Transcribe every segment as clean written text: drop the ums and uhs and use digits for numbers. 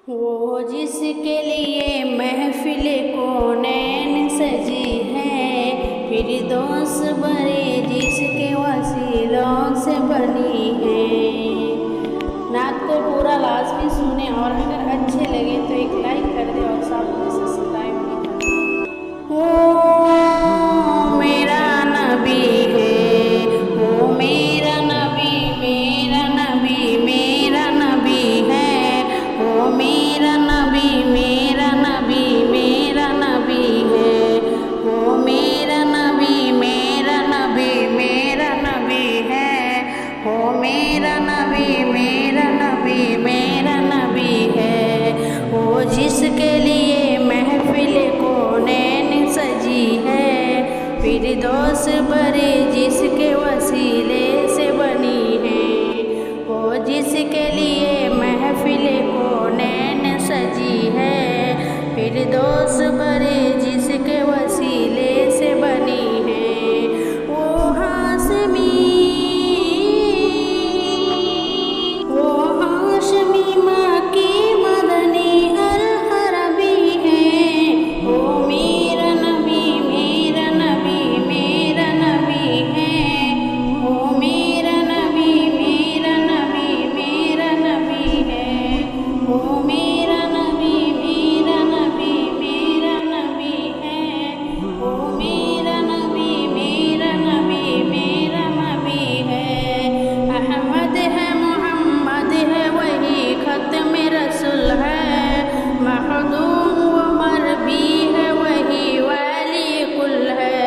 वो जिसके लिए महफिल कौनैन सजी है, फिरदौस बरे जिसके वसीलों से बनी है। नात को पूरा लाजमी सुने और अगर अच्छे लगे तो एक लाइक कर दे और साथ में सब्सक्राइब भी कर दे। वो मेरा नबी है, वो मेरा नबी, मेरा नबी, मेरा नबी है। वो मेरा नबी, मेरा नबी, मेरा नबी है। वो मेरा नबी, मेरा नबी, मेरा नबी है। वो मेरा नबी, मेरा नबी, मेरा नबी है। वो जिसके लिए महफिल कौनैन सजी है, फिरदौस बरे जिसके वसीले से बनी है। वो जिसके लिए महफिल कौनैन सजी है, फिरदौस बरे जिसके वसीले से बनी है। वो हाशमी माँ की मदनी अल अरबी है। वो मेरा नबी, मेरा नबी, मेरा नबी है। वो मेरा नबी, मेरा नबी, मेरा नबी है। वो मेरा नबी, मेरा नबी, मेरा नबी है। वो मेरा नबी, मेरा नबी, मेरा नबी है। अहमद है, मोहम्मद है, वही खत्म रसूल है। मखदूम व मरबी है, वही वाली कुल है।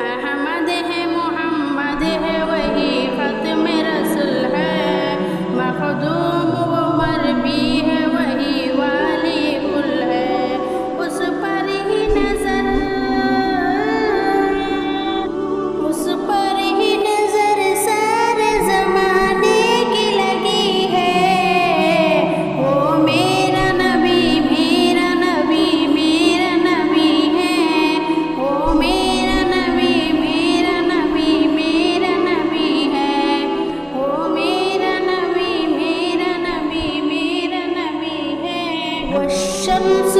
अहमद है, मोहम्मद है, वही खत्म रसूल है। मखदूम व मरबी है, वही वाली कुल है। उस पर ही नजर, उस पर ही नजर सारे जमाने की लगी है। वो मेरा नबी, मेरा नबी, मेरा नबी है। वो मेरा नबी, मेरा नबी, मेरा नबी है। वो मेरा नबी, मेरा नबी, मेरा नबी है। वो शम्स